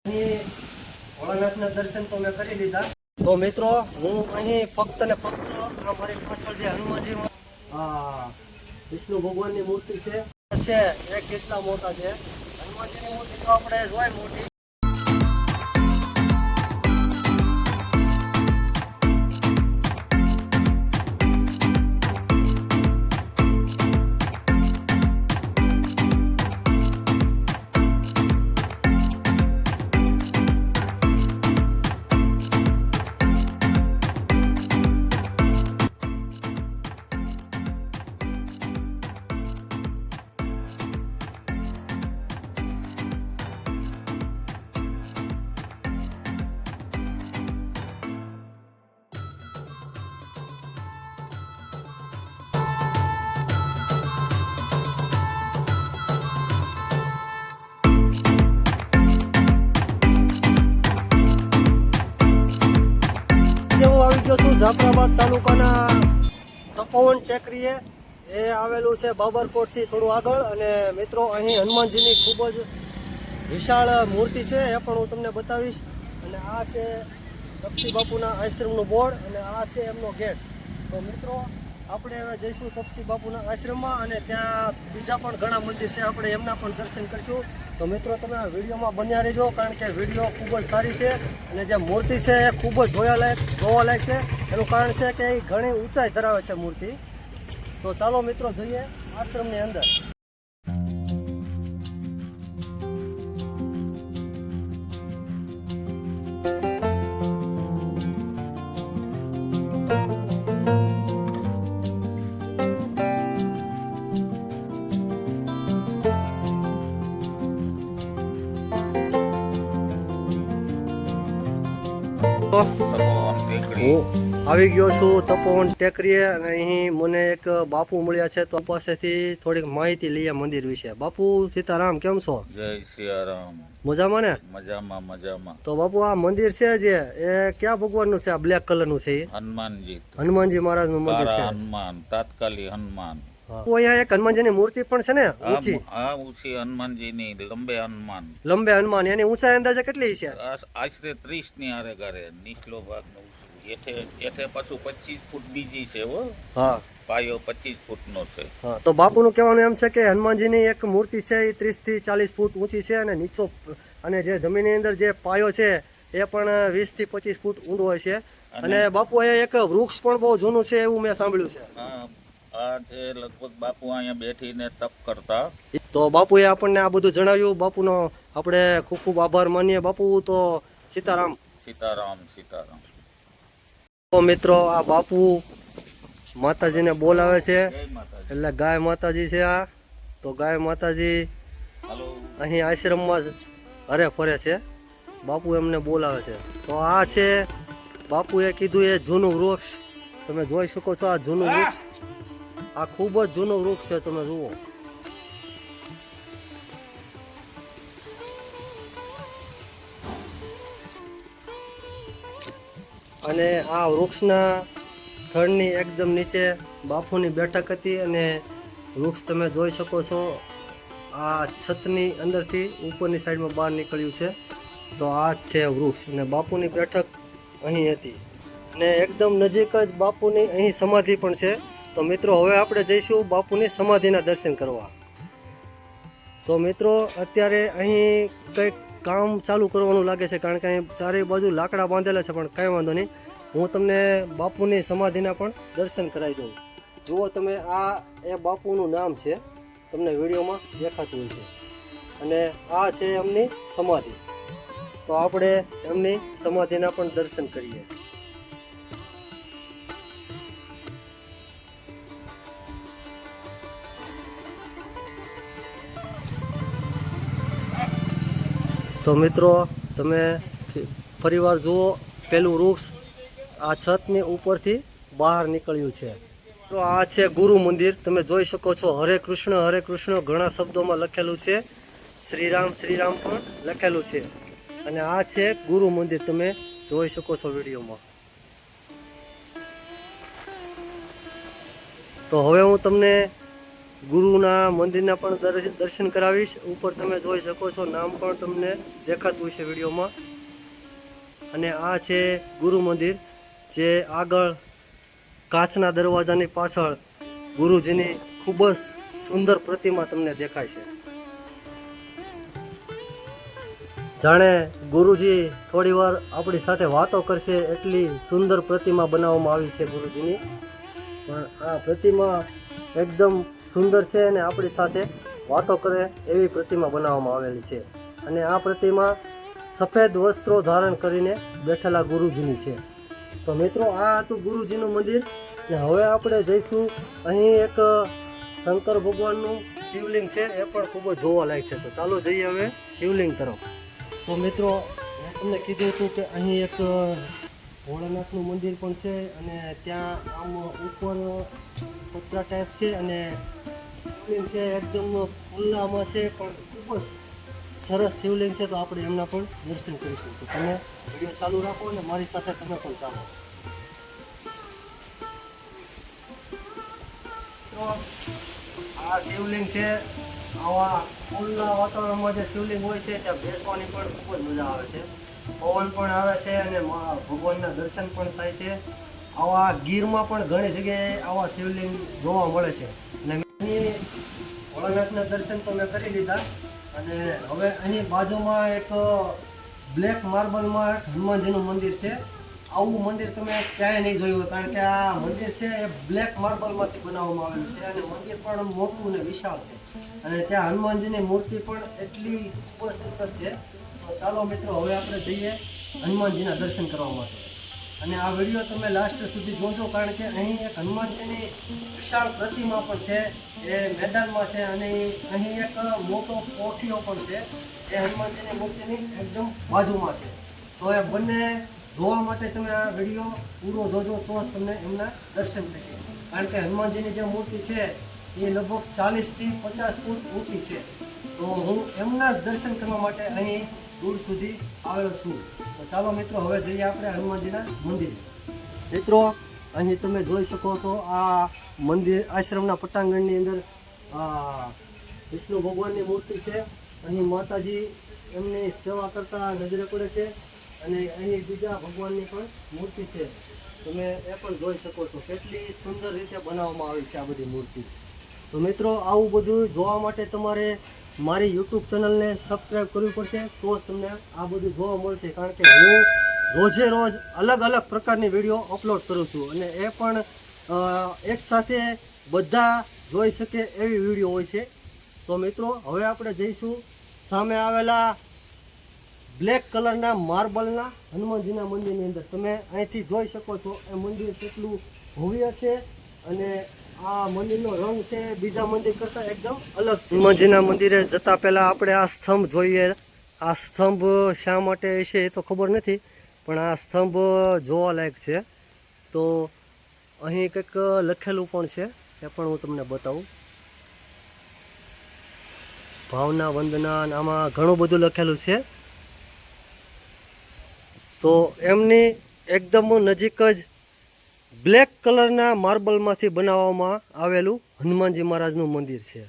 ભોળાનાથના દર્શન તો મેં કરી લીધા. તો મિત્રો હું અહીં ફક્ત ને ફક્ત અમારી પાછળ જે હનુમાનજી વિષ્ણુ ભગવાનની મૂર્તિ છે એ કેટલા મોટા છે. હનુમાનજીની મૂર્તિ તો આપણે જોઈ મોટી. આવી ગયો છું જાફરાબાદ તાલુકાના તપોવન ટેકરીએ. એ આવેલું છે બાબરકોટથી થોડું આગળ. અને મિત્રો અહીં હનુમાનજીની ખૂબ જ વિશાળ મૂર્તિ છે, એ પણ હું તમને બતાવીશ. અને આ છે તપસી બાપુના આશ્રમનું બોર્ડ અને આ છે એમનો ગેટ. તો મિત્રો આપણે હવે જઈશું તપસી બાપુના આશ્રમમાં અને ત્યાં બીજા પણ ઘણા મંદિર છે, આપણે એમના પણ દર્શન કરીશું. તો મિત્રો તમે આ વિડીયોમાં બન્યા રહેજો, કારણ કે વિડીયો ખૂબ જ સારી છે અને જે મૂર્તિ છે એ ખૂબ જ જોવાલાયક છે. એનું કારણ છે કે એ ઘણી ઊંચાઈ ધરાવે છે મૂર્તિ. તો ચાલો મિત્રો જઈએ આશ્રમની અંદર. હું આવી ગયો છું તપોવન ટેકરીએ અને અહીં મને એક બાપુ મળ્યા છે, તો પાસેથી થોડીક માહિતી લઈએ મંદિર વિશે. બાપુ સીતારામ, કેમ છો? જય સિયારામ. મજામાં ને? મજામાં. તો બાપુ આ મંદિર છે જે એ ક્યાં ભગવાનનું છે? આ બ્લેક કલરનું છે હનુમાનજી મહારાજનું મંદિર છે. હનુમાન તાત્કાલિક હનુમાન. અહીંયા એક હનુમાનજીની મૂર્તિ પણ છે ને ઊંચી? ઊંચી હનુમાનજીની લંબે હનુમાન. એની ઊંચાઈ અંદાજે કેટલી છે? આશરે 30 ની આરે ઘરે. નીચલો ભાગ એઠે પાછું 25 ફૂટ બીજી છે. હા, પાયો 25 ફૂટનો છે. હા. તો બાપુનું કહેવાનું એમ છે કે હનુમાનજીની એક મૂર્તિ છે એ 30 થી 40 ફૂટ ઊંચી છે અને નીચો અને જે જમીનની અંદર જે પાયો છે એ પણ 20 થી 25 ફૂટ ઊંડો હોય છે. અને બાપુ અહીંયા એક વૃક્ષ પણ બહુ જૂનું છે એવું મેં સાંભળ્યું છે. આ છે લગભગ બાપુ અહીંયા બેઠીને તપ કરતા. તો બાપુએ આપણને આ બધું જણાવ્યું. બાપુનો આપણે ખૂબ ખૂબ આભાર માનીએ. બાપુ તો સીતારામ. તો મિત્રો આ બાપુ માતાજીને બોલાવે છે, એટલે ગાય માતાજી છે આ. તો ગાય માતાજી અહીં આશ્રમમાં હરે ફરે છે. બાપુ એમને બોલાવે છે. તો આ છે બાપુએ કીધું એ જૂનું વૃક્ષ. તમે જોઈ શકો છો આ જૂનું વૃક્ષ. આ ખૂબ જ જૂનું વૃક્ષ છે, તમે જુઓ. અને આ વૃક્ષના થડની એકદમ નીચે બાપુની બેઠક હતી અને વૃક્ષ તમે જોઈ શકો છો આ છતની અંદરથી ઉપરની સાઈડમાં બહાર નીકળ્યું છે. તો આ જ છે વૃક્ષ અને બાપુની બેઠક અહીં હતી અને એકદમ નજીક જ બાપુની અહીં સમાધિ પણ છે. તો મિત્રો હવે આપણે જઈશું બાપુની સમાધિના દર્શન કરવા. તો મિત્રો અત્યારે અહીં કંઈક કામ ચાલુ કરવાનું લાગે છે, કારણ કે અહીં ચારે બાજુ લાકડા બાંધેલા છે, પણ કાંઈ વાંધો નહીં. હું તમને બાપુની સમાધિના પણ દર્શન કરાવી દઉં. જુઓ તમે, આ એ બાપુનું નામ છે, તમને વિડીયોમાં દેખાતું હોય છે. અને આ છે એમની સમાધિ. તો આપણે એમની સમાધિના પણ દર્શન કરીએ. તો મિત્રો તમે ફરીવાર જુઓ, પેલું વૃક્ષ આ છતની ઉપરથી બહાર નીકળ્યું છે. તો આ છે ગુરુ મંદિર. તમે જોઈ શકો છો હરે કૃષ્ણ ઘણા શબ્દોમાં લખેલું છે. શ્રીરામ પણ લખેલું છે. અને આ છે ગુરુ મંદિર, તમે જોઈ શકો છો વિડીયોમાં. તો હવે હું તમને ગુરુના મંદિરના પણ દર્શન કરાવીશ. ઉપર તમે જોઈ શકો છો, નામ પણ તમને દેખાતું છે વિડીયોમાં. અને આ છે ગુરુ મંદિર, જે આગળ કાચના દરવાજાની પાછળ ગુરુજીની ખૂબ જ સુંદર પ્રતિમા તમને દેખાય છે. જાણે ગુરુજી થોડી વાર આપણી સાથે વાતો કરશે એટલી સુંદર પ્રતિમા બનાવવામાં આવી છે ગુરુજીની. પણ આ પ્રતિમા એકદમ સુંદર છે અને આપણી સાથે વાતો કરે એવી પ્રતિમા બનાવવામાં આવેલી છે. અને આ પ્રતિમા સફેદ વસ્ત્રો ધારણ કરીને બેઠેલા ગુરુજીની છે. તો મિત્રો, આ હતું ગુરુજીનું મંદિર. ને હવે આપણે જઈશું, અહીં એક શંકર ભગવાનનું શિવલિંગ છે, એ પણ ખૂબ જ જોવાલાયક છે. તો ચાલો જઈએ હવે શિવલિંગ તરફ. તો મિત્રો, મેં તમને કીધું હતું કે અહીં એક ભોળાનાથનું મંદિર પણ છે, અને ત્યાં આમ ઉપર પતરા ટાઈપ છે, અને શિવલિંગ છે એકદમ ખુલ્લામાં છે, પણ ખૂબ જ સરસ શિવલિંગ છે. તો આપણે એમના પણ દર્શન કરીશું. તો તમે વિડીયો ચાલુ રાખો અને મારી સાથે તમે પણ ચાલો. તો આ શિવલિંગ છે. આવા ખુલ્લા વાતાવરણમાં જે શિવલિંગ હોય છે ત્યાં બેસવાની પણ ખૂબ જ મજા આવે છે. પવન પણ આવે છે અને ભગવાનના દર્શન પણ થાય છે. આવા ગીરમાં પણ ઘણી જગ્યાએ આવા શિવલિંગ જોવા મળે છે. અને અહીં ભોળાનાથના દર્શન તો મેં કરી લીધા, અને હવે અહીં બાજુમાં એક બ્લેક માર્બલમાં એક હનુમાનજીનું મંદિર છે. આવું મંદિર તમે ક્યાંય નહીં જોયું હોય, કારણ કે આ મંદિર છે એ બ્લેક માર્બલમાંથી બનાવવામાં આવેલું છે, અને મંદિર પણ મોટું અને વિશાળ છે. અને ત્યાં હનુમાનજીની મૂર્તિ પણ એટલી ખૂબ જ સુંદર છે. તો ચાલો મિત્રો, હવે આપણે જઈએ હનુમાનજીના દર્શન કરવા માટે. અને આ વિડીયો તમે લાસ્ટ સુધી જોજો, કારણ કે અહીં એક હનુમાનજીની વિશાળ પ્રતિમા પણ છે, એ મેદાનમાં છે. અને અહીં એક મોટો કોઠીઓ પણ છે, એ હનુમાનજીની મૂર્તિની એકદમ બાજુમાં છે. તો એ બંને જોવા માટે તમે આ વિડીયો પૂરો જોજો, તો જ તમને એમના દર્શન થશે. કારણ કે હનુમાનજીની જે મૂર્તિ છે એ લગભગ 40થી 50 ફૂટ ઊંચી છે. તો હું એમના જ દર્શન કરવા માટે અહીં દૂર સુધી આવેલો છું. તો ચાલો મિત્રો, હવે જઈએ આપણે હનુમાનજીના મંદિર. મિત્રો, અહીં તમે જોઈ શકો છો, આ મંદિર આશ્રમના પટાંગણની અંદર વિષ્ણુ ભગવાનની મૂર્તિ છે. અહીં માતાજી એમની સેવા કરતા નજરે પડે છે, અને અહીં બીજા ભગવાનની પણ મૂર્તિ છે. તમે એ પણ જોઈ શકો છો, કેટલી સુંદર રીતે બનાવવામાં આવી છે આ બધી મૂર્તિ. તો મિત્રો, આવું બધું જોવા માટે તમારે મારી યુટ્યુબ ચેનલને સબસ્ક્રાઈબ કરવી પડશે, તો જ તમને આ બધું જોવા મળશે. કારણ કે હું રોજે રોજ અલગ અલગ પ્રકારની વિડીયો અપલોડ કરું છું, અને એ પણ એકસાથે બધા જોઈ શકે એવી વિડીયો હોય છે. તો મિત્રો, હવે આપણે જઈશું સામે આવેલા બ્લેક કલરના માર્બલના હનુમાનજીના મંદિરની અંદર. તમે અહીંથી જોઈ શકો છો, એ મંદિર કેટલું ભવ્ય છે, અને આ મંદિરનો રંગ છે બીજા મંદિર કરતાં એકદમ અલગ છે. હનુમાનજીના મંદિરે જતાં પહેલાં આપણે આ સ્તંભ જોઈએ. આ સ્તંભ શા માટે છે એ તો ખબર નથી, પણ આ સ્તંભ જોવાલાયક છે. તો અહીં કંઈક લખેલું પણ છે, એ પણ હું તમને બતાવું. ભાવના વંદના, આમાં ઘણું બધું લખેલું છે. તો એમની એકદમ નજીક જ બ્લેક કલરના માર્બલમાંથી બનાવવામાં આવેલું હનુમાનજી મહારાજનું મંદિર છે.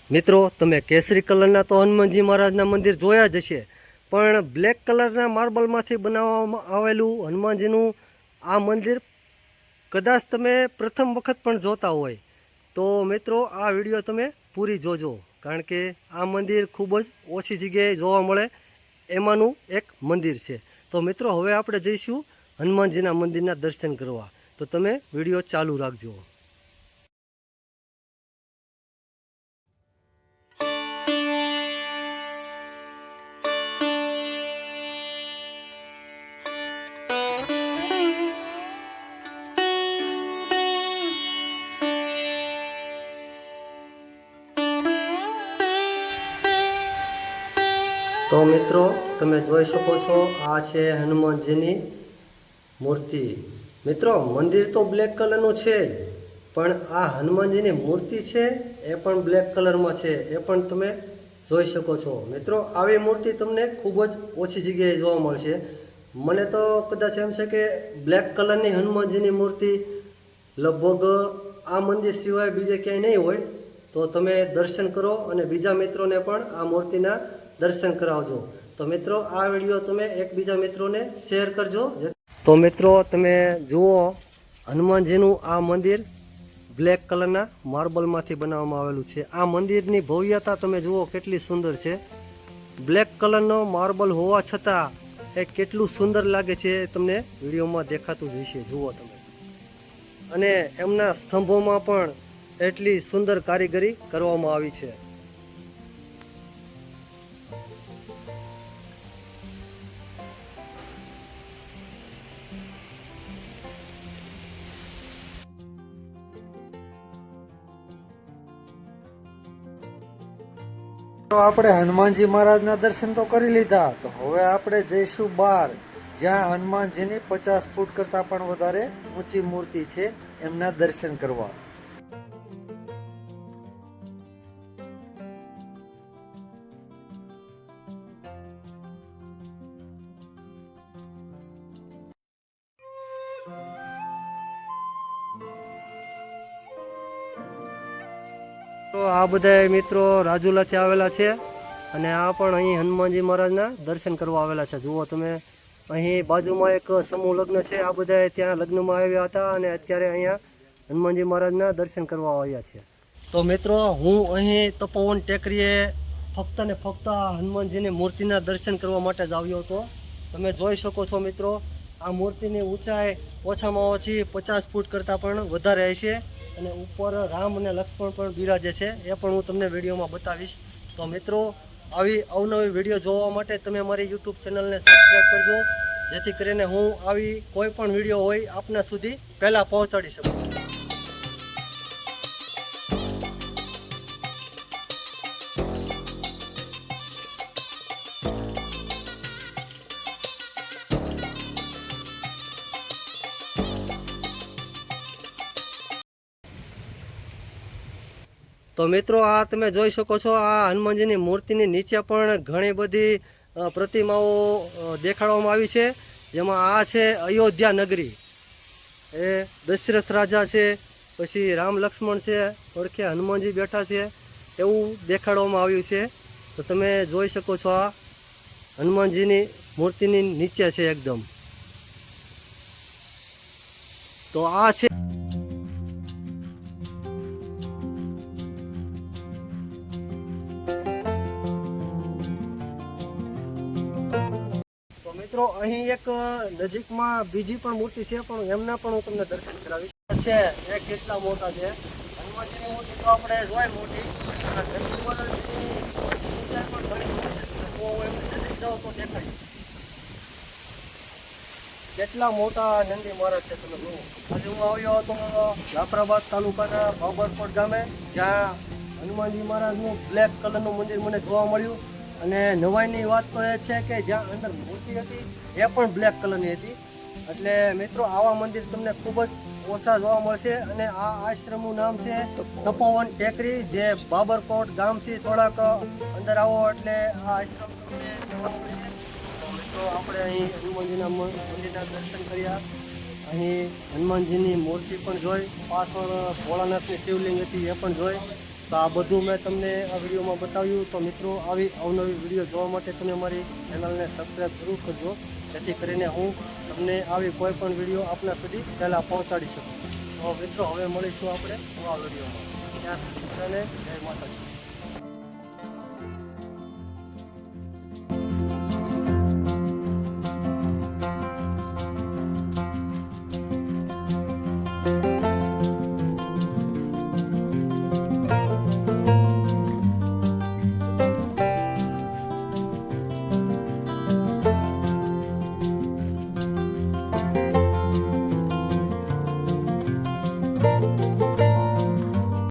મિત્રો, તમે કેસરી કલરના તો હનુમાનજી મહારાજના મંદિર જોયા જ હશે, પણ બ્લેક કલરના માર્બલમાંથી બનાવવામાં આવેલું હનુમાનજીનું આ મંદિર કદાચ તમે પ્રથમ વખત પણ જોતા હોય, તો મિત્રો આ વિડીયો તમે પૂરી જોજો. કારણ કે આ મંદિર ખૂબ જ ઓછી જગ્યાએ જોવા મળે એમાંનું એક મંદિર છે. તો મિત્રો, હવે આપણે જઈશું હનુમાનજીના મંદિરના દર્શન કરવા. તો તમે વિડીયો ચાલુ રાખજો. તો મિત્રો, તમે જોઈ શકો છો, આ છે હનુમાનજીની મૂર્તિ. મિત્રો, મંદિર તો બ્લેક કલરનું છે જ, પણ આ હનુમાનજીની મૂર્તિ છે એ પણ બ્લેક કલરમાં છે, એ પણ તમે જોઈ શકો છો. મિત્રો, આવી મૂર્તિ તમને ખૂબ જ ઓછી જગ્યાએ જોવા મળશે. મને તો કદાચ એમ છે કે બ્લેક કલરની હનુમાનજીની મૂર્તિ લગભગ આ મંદિર સિવાય બીજે ક્યાંય નહીં હોય તો તમે દર્શન કરો અને બીજા મિત્રોને પણ આ મૂર્તિના દર્શન કરાવજો. તો મિત્રો આ વિડીયો તમે એકબીજા મિત્રોને શેર કરજો. તો મિત્રો તમે જુઓ હનુમાનજીનું આ મંદિર બ્લેક કલરના માર્બલમાંથી બનાવવામાં આવેલું છે. આ મંદિરની ભવ્યતા તમે જુઓ કેટલી સુંદર છે. બ્લેક કલરનો માર્બલ હોવા છતાં એ કેટલું સુંદર લાગે છે તમને વિડીયોમાં દેખાતું જ હશે. જુઓ તમે. અને એમના સ્તંભોમાં પણ એટલી સુંદર કારીગરી કરવામાં આવી છે. તો આપણે હનુમાનજી મહારાજના દર્શન તો કરી લીધા, તો હવે આપણે જઈશું બહાર, જ્યાં હનુમાનજીની 50 ફૂટ કરતા પણ વધારે ઊંચી મૂર્તિ છે, એમના દર્શન કરવા. તો આ બધા મિત્રો રાજુલાથી આવેલા છે અને આ પણ અહીં હનુમાનજી મહારાજના દર્શન કરવા આવેલા છે. જુઓ તમે, અહીં બાજુમાં એક સમૂહ લગ્ન છે. આ બધા ત્યાં લગ્નમાં આવ્યા હતા અને અત્યારે અહીંયા હનુમાનજી મહારાજના દર્શન કરવા આવ્યા છે. તો મિત્રો હું અહીં તપોવન ટેકરીએ ફક્ત ને ફક્ત હનુમાનજીની મૂર્તિના દર્શન કરવા માટે જ આવ્યો હતો. તમે જોઈ શકો છો મિત્રો, આ મૂર્તિની ઊંચાઈ ઓછામાં ઓછી 50 ફૂટ કરતાં પણ વધારે હશે અને ઉપર રામ અને લક્ષ્મણ પણ બિરાજે છે. એ પણ હું તમને વિડીયોમાં બતાવીશ. તો મિત્રો આવી અવનવી વિડીયો જોવા માટે તમે મારી યુટ્યુબ ચેનલને સબસ્ક્રાઈબ કરજો, જેથી કરીને હું આવી કોઈ પણ વિડીયો હોય આપના સુધી પહેલાં પહોંચાડી શકું. તો મિત્રો આ તમે જોઈ શકો છો, આ હનુમાનજીની મૂર્તિની નીચે પણ ઘણી બધી પ્રતિમાઓ દેખાડવામાં આવી છે. જેમાં આ છે અયોધ્યા નગરી, એ દશરથ રાજા છે, પછી રામ લક્ષ્મણ છે, પડખે હનુમાનજી બેઠા છે, એવું દેખાડવામાં આવ્યું છે. તો તમે જોઈ શકો છો આ હનુમાનજીની મૂર્તિની નીચે છે એકદમ. તો આ છે મિત્રો અહીં એક નજીકમાં બીજી પણ મૂર્તિ છે, પણ એમના પણ હું તમને દર્શન કરાવીશ. છે એ કેટલા મોટા છે. હનુમાનજીની મૂર્તિ તો આપણે જોઈ મોટી, નંદી મહારાજની ઊંચાઈ પણ ઘણી બધી છે. તમે જો એમની નજીક જાઓ તો દેખાય છે કેટલા મોટા નંદી મહારાજ છે. તમે જુઓ, આજે હું આવ્યો હતો જાફરાબાદ તાલુકાના બાબરકોટ ગામે, જ્યાં હનુમાનજી મહારાજનું બ્લેક કલરનું મંદિર મને જોવા મળ્યું. અને નવાઈની વાત તો એ છે કે જ્યાં અંદર મૂર્તિ હતી એ પણ બ્લેક કલરની હતી. એટલે મિત્રો આવા મંદિર તમને ખૂબ જ ઓછા જોવા મળશે. અને આ આશ્રમનું નામ છે તપોવન ટેકરી, જે બાબરકોટ ગામથી થોડાક અંદર આવો એટલે આ આશ્રમ તમને જોવા મળશે. તો મિત્રો આપણે અહીં હનુમાનજીના મંદિરના દર્શન કર્યા, અહીં હનુમાનજીની મૂર્તિ પણ જોઈ, પાછળ ભોળાનાથની શિવલિંગ હતી એ પણ જોઈ. તો આ બધું મેં તમને આ વિડીયોમાં બતાવ્યું. તો મિત્રો આવી અવનવી વિડીયો જોવા માટે તમે મારી ચેનલને સબસ્ક્રાઈબ જરૂર કરજો, જેથી કરીને હું તમને આવી કોઈ પણ વિડીયો આપના સુધી પહેલાં પહોંચાડી શકું. તો મિત્રો હવે મળીશું આપણે નવા વિડીયોમાં. ત્યાં સુધી બધાને જય માતાજી.